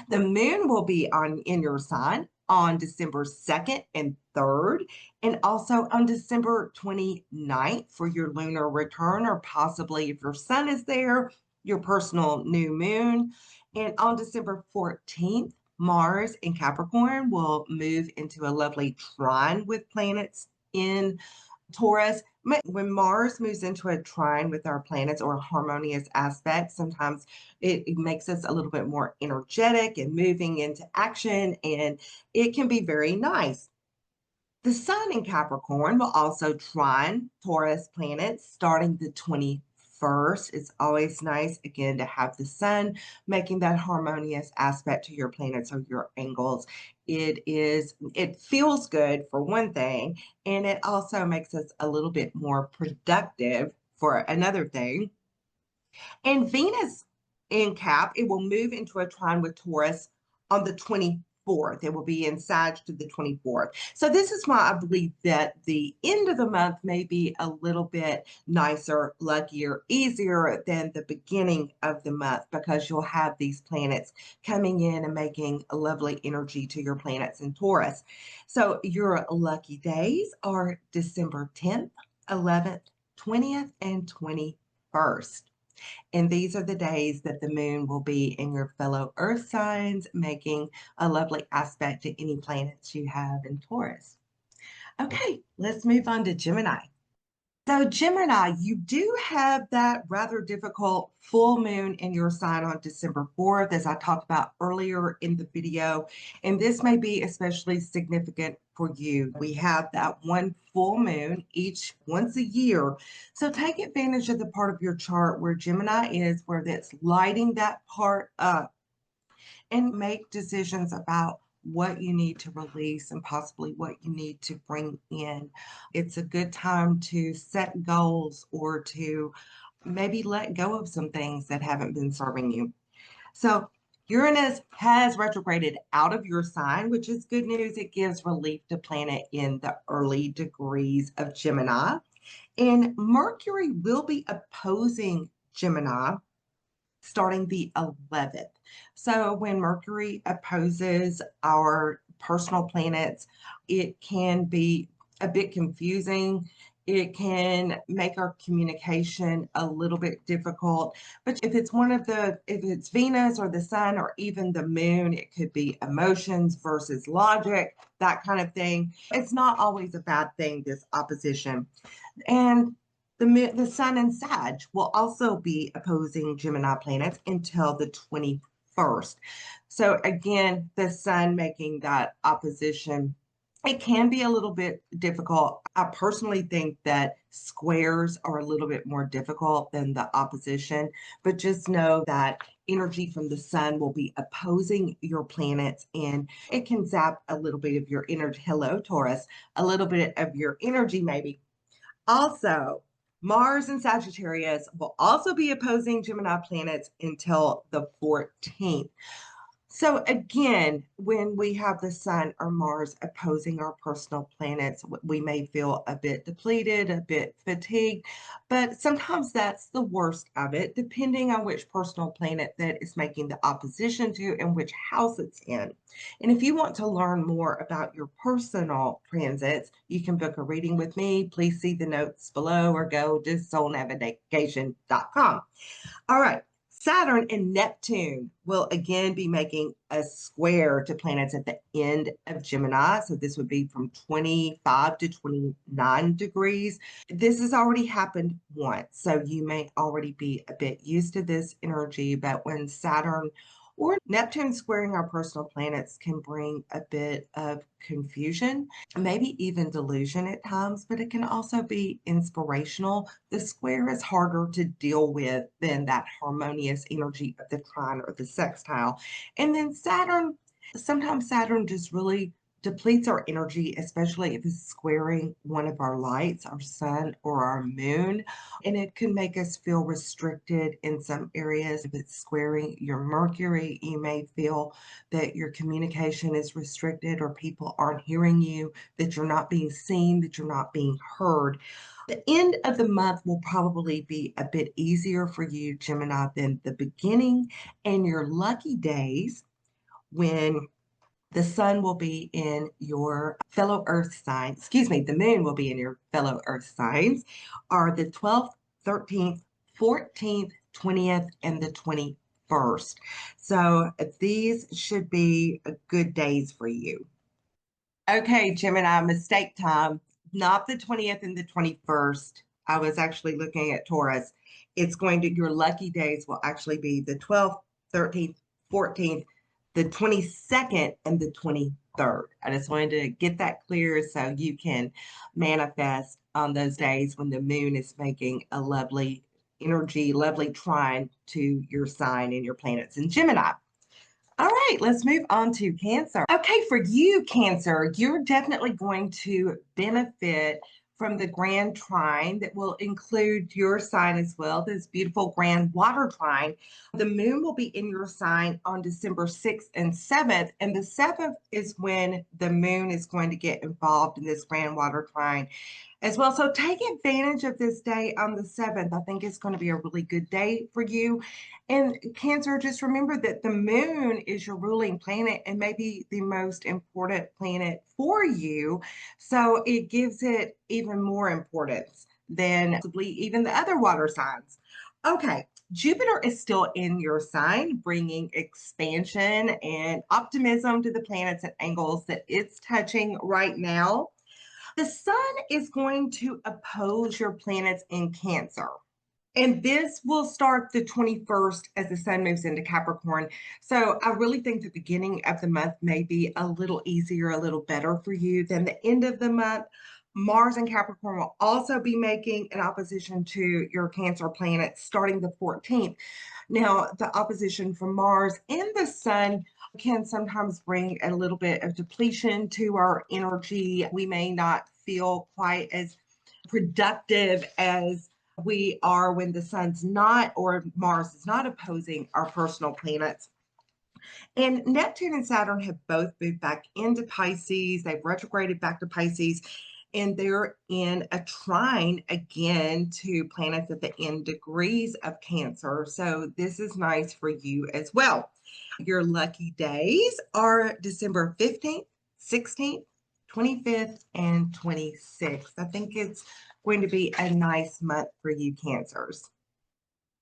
The moon will be in your sign on December 2nd and 3rd, and also on December 29th for your lunar return, or possibly if your sun is there, your personal new moon. And on December 14th, Mars in Capricorn will move into a lovely trine with planets in Taurus. When Mars moves into a trine with our planets or a harmonious aspect, sometimes it makes us a little bit more energetic and moving into action, and it can be very nice. The sun in Capricorn will also trine Taurus planets starting the 21st. It's always nice, again, to have the sun making that harmonious aspect to your planets or your angles. It feels good for one thing, and it also makes us a little bit more productive for another thing. And Venus in Cap, it will move into a trine with Taurus on the 24th. It will be in Sag to the 24th. So this is why I believe that the end of the month may be a little bit nicer, luckier, easier than the beginning of the month, because you'll have these planets coming in and making a lovely energy to your planets in Taurus. So your lucky days are December 10th, 11th, 20th, and 21st. And these are the days that the moon will be in your fellow earth signs, making a lovely aspect to any planets you have in Taurus. Okay, let's move on to Gemini. So, Gemini, you do have that rather difficult full moon in your sign on December 4th, as I talked about earlier in the video. And this may be especially significant for you. We have that one full moon each once a year. So, take advantage of the part of your chart where Gemini is, where that's lighting that part up, and make decisions about what you need to release and possibly what you need to bring in. It's a good time to set goals or to maybe let go of some things that haven't been serving you. So Uranus has retrograded out of your sign, which is good news. It gives relief to planet in the early degrees of Gemini. And Mercury will be opposing Gemini starting the 11th. So when Mercury opposes our personal planets, it can be a bit confusing. It can make our communication a little bit difficult. But if it's Venus or the sun or even the moon, it could be emotions versus logic, that kind of thing. It's not always a bad thing, this opposition. And the sun and Sag will also be opposing Gemini planets until the 21st. So again, the sun making that opposition, it can be a little bit difficult. I personally think that squares are a little bit more difficult than the opposition, but just know that energy from the sun will be opposing your planets and it can zap a little bit of your energy. Hello, Taurus, a little bit of your energy, maybe. Also, Mars and Sagittarius will also be opposing Gemini planets until the 14th. So again, when we have the sun or Mars opposing our personal planets, we may feel a bit depleted, a bit fatigued, but sometimes that's the worst of it, depending on which personal planet that is making the opposition to and which house it's in. And if you want to learn more about your personal transits, you can book a reading with me. Please see the notes below or go to soulnavigation.com. All right. Saturn and Neptune will again be making a square to planets at the end of Gemini. So this would be from 25 to 29 degrees. This has already happened once. So you may already be a bit used to this energy, but when Saturn or Neptune squaring our personal planets can bring a bit of confusion, maybe even delusion at times, but it can also be inspirational. The square is harder to deal with than that harmonious energy of the trine or the sextile. And then Saturn, sometimes Saturn just really depletes our energy, especially if it's squaring one of our lights, our sun or our moon. And it can make us feel restricted in some areas. If it's squaring your Mercury, you may feel that your communication is restricted or people aren't hearing you, that you're not being seen, that you're not being heard. The end of the month will probably be a bit easier for you, Gemini, than the beginning. And your lucky days, when the sun will be in your fellow earth sign, excuse me, the moon will be in your fellow earth signs, are the 12th, 13th, 14th, 20th, and the 21st. So these should be good days for you. Okay, Gemini, mistake time. Not the 20th and the 21st. I was actually looking at Taurus. Your lucky days will actually be the 12th, 13th, 14th, the 22nd, and the 23rd. I just wanted to get that clear so you can manifest on those days when the moon is making a lovely energy, lovely trine to your sign and your planets in Gemini. All right, let's move on to Cancer. Okay, for you, Cancer, you're definitely going to benefit from the grand trine that will include your sign as well, this beautiful grand water trine. The moon will be in your sign on December 6th and 7th, and the 7th is when the moon is going to get involved in this grand water trine as well. So take advantage of this day on the 7th. I think it's going to be a really good day for you. And Cancer, just remember that the moon is your ruling planet and maybe the most important planet for you. So it gives it even more importance than possibly even the other water signs. Okay, Jupiter is still in your sign, bringing expansion and optimism to the planets at angles that it's touching right now. The sun is going to oppose your planets in Cancer. And this will start the 21st as the sun moves into Capricorn. So I really think the beginning of the month may be a little easier, a little better for you than the end of the month. Mars and Capricorn will also be making an opposition to your Cancer planet starting the 14th. Now, the opposition from Mars and the sun can sometimes bring a little bit of depletion to our energy. We may not feel quite as productive as we are when the sun's not or Mars is not opposing our personal planets. And Neptune and Saturn have both moved back into Pisces. They've retrograded back to Pisces, and they're in a trine again to planets at the end degrees of Cancer. So this is nice for you as well. Your lucky days are December 15th, 16th, 25th, and 26th. I think it's going to be a nice month for you Cancers.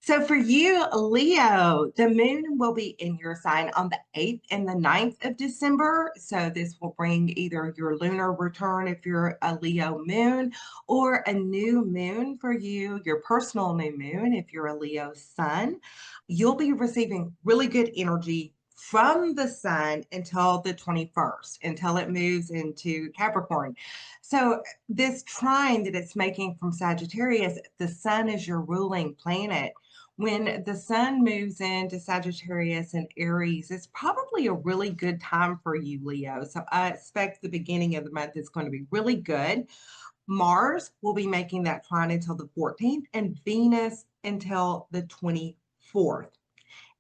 So for you, Leo, the moon will be in your sign on the 8th and the 9th of December. So this will bring either your lunar return if you're a Leo moon, or a new moon for you, your personal new moon if you're a Leo sun. You'll be receiving really good energy from the sun until the 21st, until it moves into Capricorn. So this trine that it's making from Sagittarius, the sun is your ruling planet. When the sun moves into Sagittarius and Aries, it's probably a really good time for you, Leo. So I expect the beginning of the month is going to be really good. Mars will be making that trine until the 14th and Venus until the 24th.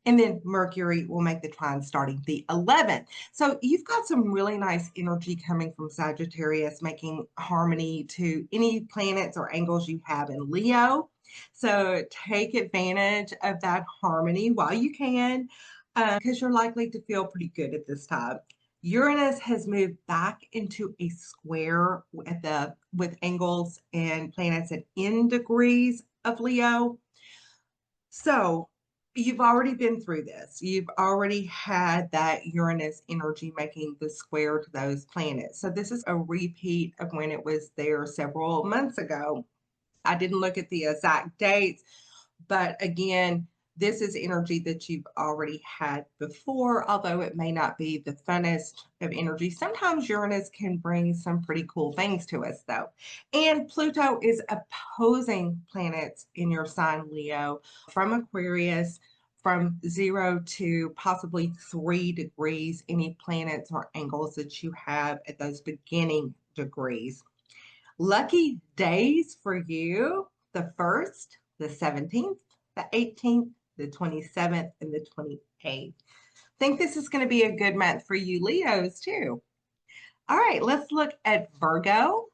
And then Mercury will make the trine starting the 11th. So you've got some really nice energy coming from Sagittarius, making harmony to any planets or angles you have in Leo. So take advantage of that harmony while you can, because you're likely to feel pretty good at this time. Uranus has moved back into a square with angles and planets at n degrees of Leo. So you've already been through this. You've already had that Uranus energy making the square to those planets. So this is a repeat of when it was there several months ago. I didn't look at the exact dates, but again, this is energy that you've already had before, although it may not be the funnest of energy. Sometimes Uranus can bring some pretty cool things to us, though. And Pluto is opposing planets in your sign, Leo, from Aquarius, from 0 to possibly 3 degrees, any planets or angles that you have at those beginning degrees. Lucky days for you, the 1st, the 17th, the 18th, the 27th, and the 28th. Think this is going to be a good month for you Leos too. All right, let's look at Virgo.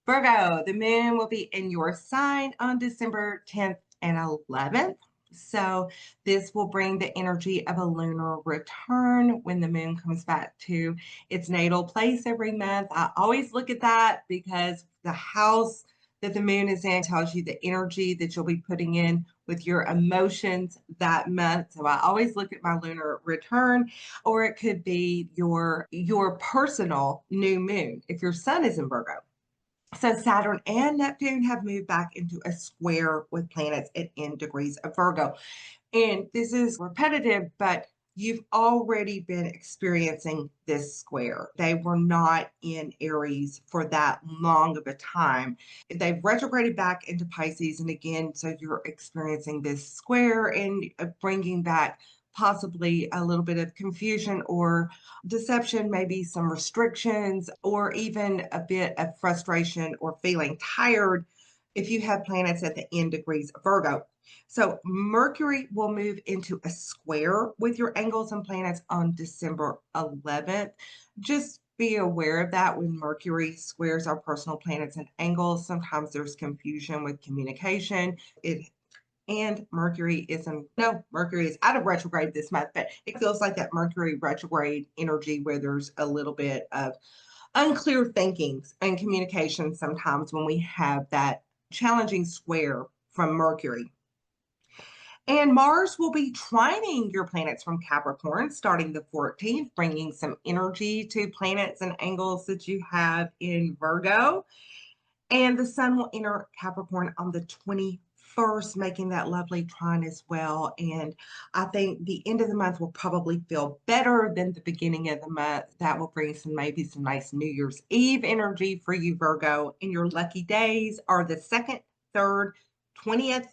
Virgo, the moon will be in your sign on December 10th and 11th. So this will bring the energy of a lunar return when the moon comes back to its natal place every month. I always look at that because the house that the moon is in tells you the energy that you'll be putting in with your emotions that month. So I always look at my lunar return, or it could be your personal new moon if your sun is in Virgo. So Saturn and Neptune have moved back into a square with planets at n degrees of Virgo. And this is repetitive, but you've already been experiencing this square. They were not in Aries for that long of a time. They've retrograded back into Pisces. And again, so you're experiencing this square and bringing back possibly a little bit of confusion or deception, maybe some restrictions, or even a bit of frustration or feeling tired if you have planets at the n degrees of Virgo. So Mercury will move into a square with your angles and planets on December 11th. Just be aware of that when Mercury squares our personal planets and angles. Sometimes there's confusion with communication. Mercury is out of retrograde this month, but it feels like that Mercury retrograde energy where there's a little bit of unclear thinkings and communication sometimes when we have that challenging square from Mercury. And Mars will be trining your planets from Capricorn starting the 14th, bringing some energy to planets and angles that you have in Virgo. And the sun will enter Capricorn on the 21st, making that lovely trine as well. And I think the end of the month will probably feel better than the beginning of the month. That will bring maybe some nice New Year's Eve energy for you, Virgo. And your lucky days are the 2nd, 3rd, 20th,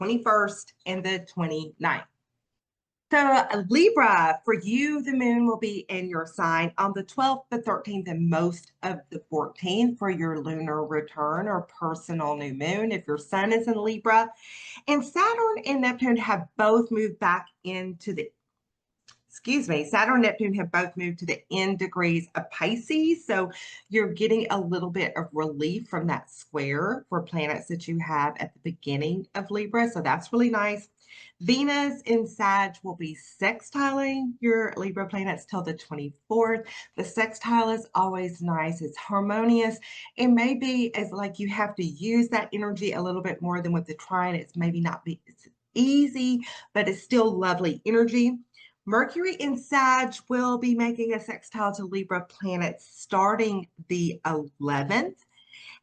21st, and the 29th. So Libra, for you, the moon will be in your sign on the 12th, the 13th, and most of the 14th for your lunar return or personal new moon if your sun is in Libra. And Saturn and Neptune have both moved back into the Saturn and Neptune have both moved to the end degrees of Pisces. So you're getting a little bit of relief from that square for planets that you have at the beginning of Libra. So that's really nice. Venus in Sag will be sextiling your Libra planets till the 24th. The sextile is always nice. It's harmonious. It may be as like you have to use that energy a little bit more than with the trine. It's maybe not be it's easy, but it's still lovely energy. Mercury in Sag will be making a sextile to Libra planets starting the 11th.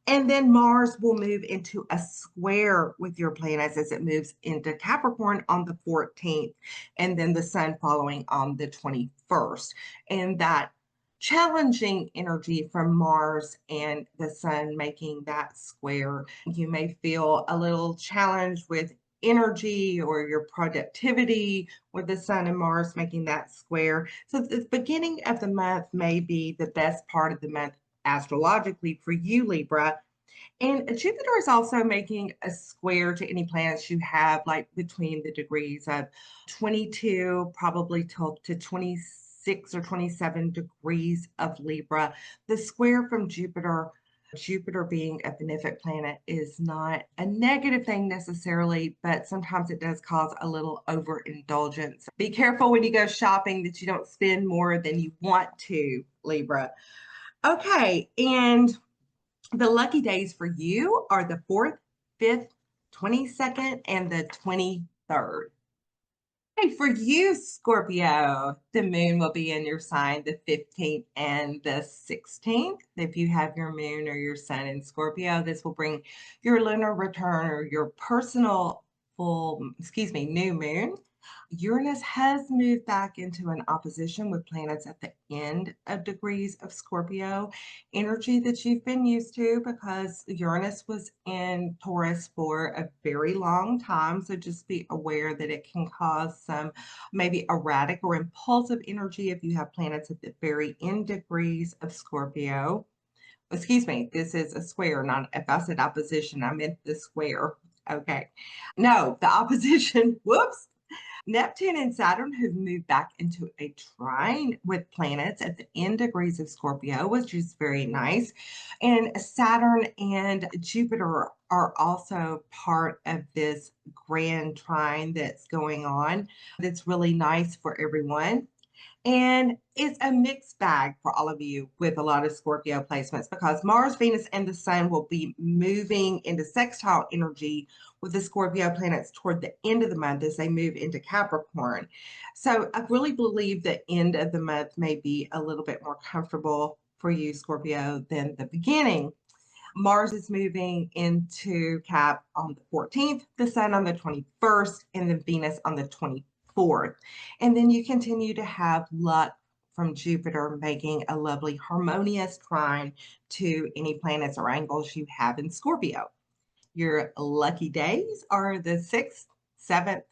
And then Mars will move into a square with your planets as it moves into Capricorn on the 14th, and then the Sun following on the 21st. And that challenging energy from Mars and the Sun making that square, you may feel a little challenged with energy or your productivity with the Sun and Mars making that square. So the beginning of the month may be the best part of the month astrologically for you, Libra. And Jupiter is also making a square to any planets you have, like between the degrees of 22, probably to 26 or 27 degrees of Libra. The square from Jupiter, Jupiter being a benefic planet, is not a negative thing necessarily, but sometimes it does cause a little overindulgence. Be careful when you go shopping that you don't spend more than you want to, Libra. Okay, and the lucky days for you are the 4th, 5th, 22nd, and the 23rd. Hey, for you, Scorpio, the moon will be in your sign the 15th and the 16th. If you have your moon or your sun in Scorpio, this will bring your lunar return or your personal new moon. Uranus has moved back into an opposition with planets at the end of degrees of Scorpio, energy that you've been used to because Uranus was in Taurus for a very long time. So just be aware that it can cause some maybe erratic or impulsive energy if you have planets at the very end degrees of Scorpio. Excuse me, this is a square, not if I said opposition, I meant the square. Okay. No, the opposition, whoops. Neptune and Saturn have moved back into a trine with planets at the end degrees of Scorpio, which is very nice. And Saturn and Jupiter are also part of this grand trine that's going on. That's really nice for everyone. And it's a mixed bag for all of you with a lot of Scorpio placements because Mars, Venus, and the Sun will be moving into sextile energy with the Scorpio planets toward the end of the month as they move into Capricorn. So I really believe the end of the month may be a little bit more comfortable for you, Scorpio, than the beginning. Mars is moving into Cap on the 14th, the Sun on the 21st, and then Venus on the 24th. And then you continue to have luck from Jupiter making a lovely harmonious trine to any planets or angles you have in Scorpio. Your lucky days are the 6th, 7th,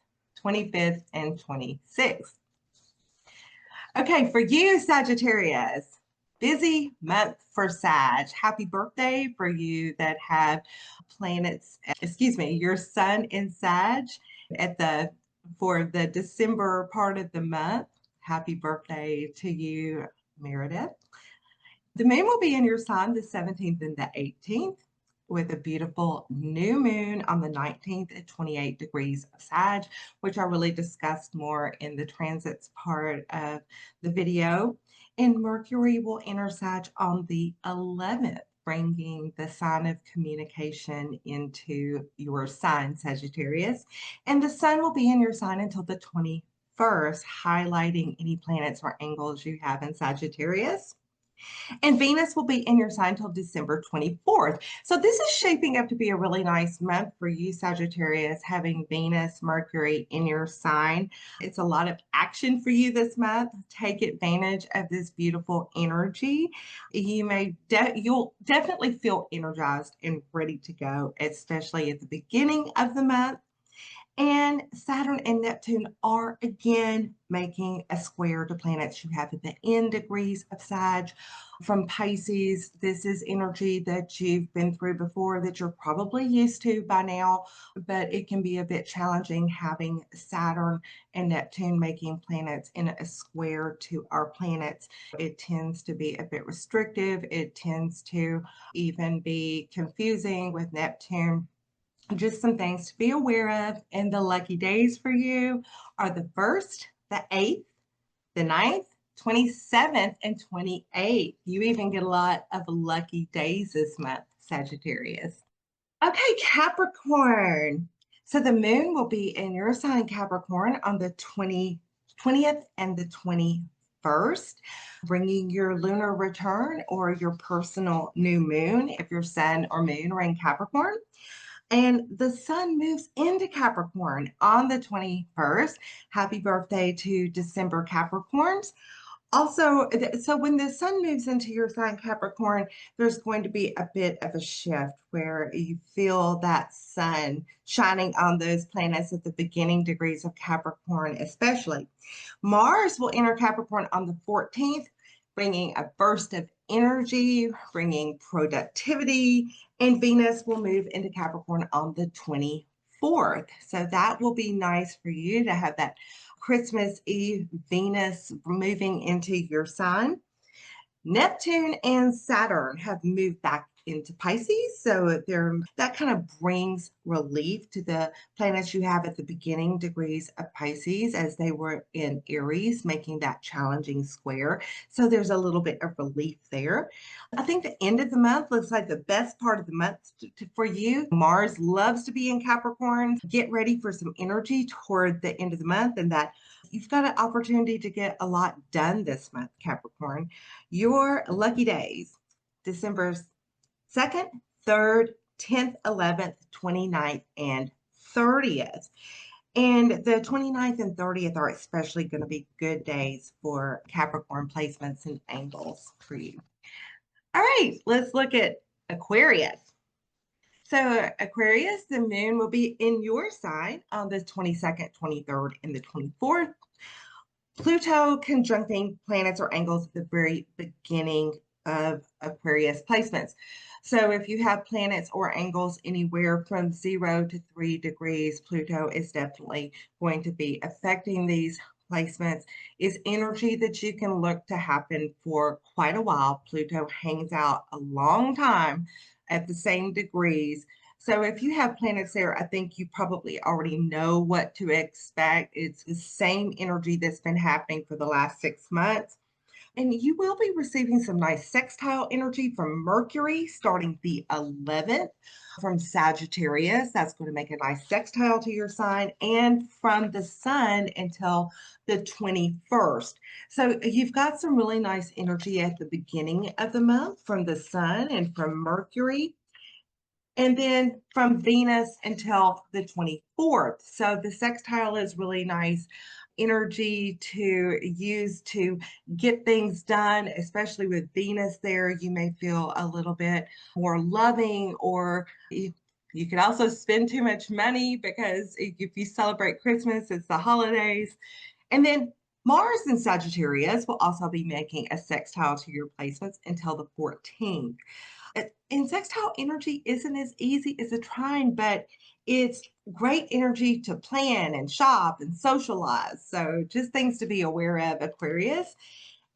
25th, and 26th. Okay, for you, Sagittarius, busy month for Sag. Happy birthday for you that have planets, your sun in Sag for the December part of the month. Happy birthday to you, Meredith. The moon will be in your sign the 17th and the 18th with a beautiful new moon on the 19th at 28 degrees of Sag, which I really discussed more in the transits part of the video. And Mercury will enter Sag on the 11th, bringing the sign of communication into your sign, Sagittarius. And the sun will be in your sign until the 21st, highlighting any planets or angles you have in Sagittarius. And Venus will be in your sign till December 24th. So this is shaping up to be a really nice month for you, Sagittarius, having Venus, Mercury in your sign. It's a lot of action for you this month. Take advantage of this beautiful energy. You'll definitely feel energized and ready to go, especially at the beginning of the month. And And Saturn and Neptune are again making a square to planets you have at the end degrees of Sag. From Pisces, this is energy that you've been through before that you're probably used to by now, but it can be a bit challenging having Saturn and Neptune making planets in a square to our planets. It tends to be a bit restrictive. It tends to even be confusing with Neptune. Just some things to be aware of. And the lucky days for you are the 1st, the 8th, the 9th, 27th, and 28th. You even get a lot of lucky days this month, Sagittarius. Okay, Capricorn. So the moon will be in your sign, Capricorn, on the 20th and the 21st, bringing your lunar return or your personal new moon if your sun or moon are in Capricorn. And the sun moves into Capricorn on the 21st. Happy birthday to December Capricorns. Also, so when the sun moves into your sign Capricorn, there's going to be a bit of a shift where you feel that sun shining on those planets at the beginning degrees of Capricorn, especially. Mars will enter Capricorn on the 14th, bringing a burst of energy, bringing productivity, and Venus will move into Capricorn on the 24th. So that will be nice for you to have that Christmas Eve Venus moving into your sign. Neptune and Saturn have moved back into Pisces, so that kind of brings relief to the planets you have at the beginning degrees of Pisces as they were in Aries, making that challenging square. So there's a little bit of relief there. I think the end of the month looks like the best part of the month for you. Mars loves to be in Capricorn. Get ready for some energy toward the end of the month, and that you've got an opportunity to get a lot done this month, Capricorn. Your lucky days, December 2nd, 3rd, 10th, 11th, 29th, and 30th. And the 29th and 30th are especially going to be good days for Capricorn placements and angles for you. All right, let's look at Aquarius. So Aquarius, the moon will be in your sign on the 22nd, 23rd, and the 24th. Pluto conjuncting planets or angles at the very beginning of Aquarius placements. So if you have planets or angles anywhere from 0 to 3 degrees, Pluto is definitely going to be affecting these placements. Is energy that you can look to happen for quite a while. Pluto hangs out a long time at the same degrees. So if you have planets there, I think you probably already know what to expect. It's the same energy that's been happening for the last 6 months. And you will be receiving some nice sextile energy from Mercury starting the 11th from Sagittarius. That's going to make a nice sextile to your sign, and from the sun until the 21st. So you've got some really nice energy at the beginning of the month from the sun and from Mercury. And then from Venus until the 24th. So the sextile is really nice energy to use to get things done, especially with Venus there. You may feel a little bit more loving, or you could also spend too much money because if you celebrate Christmas, it's the holidays. And then Mars in Sagittarius will also be making a sextile to your placements until the 14th. And sextile energy isn't as easy as a trine, but it's great energy to plan and shop and socialize. So just things to be aware of, Aquarius.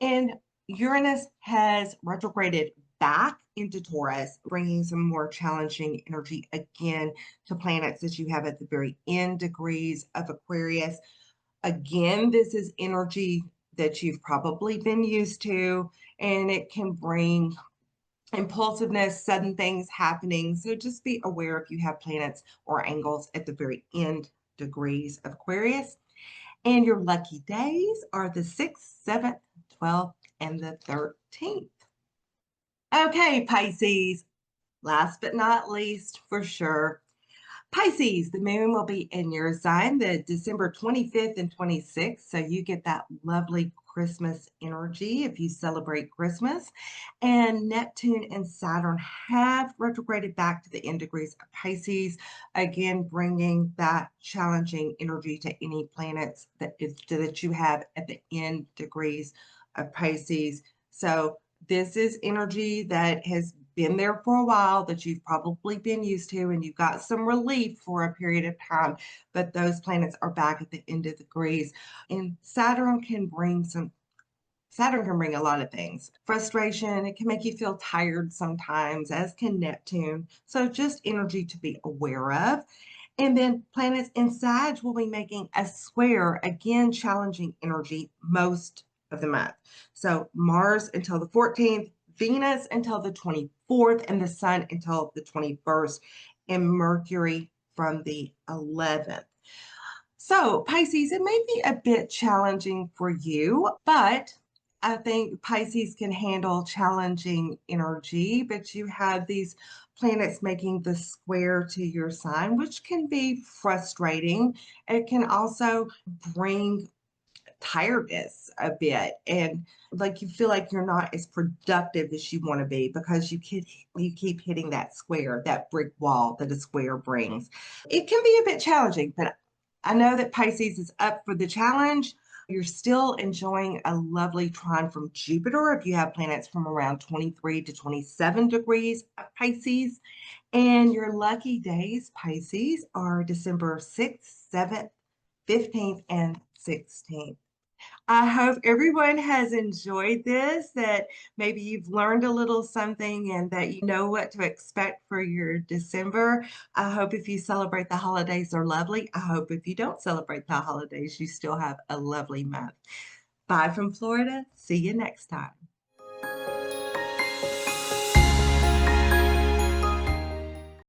And Uranus has retrograded back into Taurus, bringing some more challenging energy again to planets that you have at the very end degrees of Aquarius. Again, this is energy that you've probably been used to, and it can bring impulsiveness, sudden things happening. So just be aware if you have planets or angles at the very end degrees of Aquarius. And your lucky days are the 6th, 7th, 12th, and the 13th. Okay, Pisces, last but not least, for sure, Pisces, the moon will be in your sign the December 25th and 26th. So you get that lovely Christmas energy if you celebrate Christmas. And Neptune and Saturn have retrograded back to the end degrees of Pisces, again, bringing that challenging energy to any planets that you have at the end degrees of Pisces. So this is energy that has been there for a while, that you've probably been used to, and you've got some relief for a period of time, but those planets are back at the end of the degrees. And Saturn can bring a lot of things. Frustration, it can make you feel tired sometimes, as can Neptune. So just energy to be aware of. And then planets in Sag will be making a square, again, challenging energy most of the month. So Mars until the 14th, Venus until the 24th, and the Sun until the 21st, and Mercury from the 11th. So, Pisces, it may be a bit challenging for you, but I think Pisces can handle challenging energy. But you have these planets making the square to your sign, which can be frustrating. It can also bring tiredness a bit, and like you feel like you're not as productive as you want to be because you keep hitting that square, that brick wall that a square brings. It can be a bit challenging, but I know that Pisces is up for the challenge. You're still enjoying a lovely trine from Jupiter if you have planets from around 23 to 27 degrees of Pisces. And your lucky days, Pisces, are December 6th, 7th, 15th, and 16th. I hope everyone has enjoyed this, that maybe you've learned a little something and that you know what to expect for your December. I hope if you celebrate the holidays are lovely. I hope if you don't celebrate the holidays, you still have a lovely month. Bye from Florida. See you next time.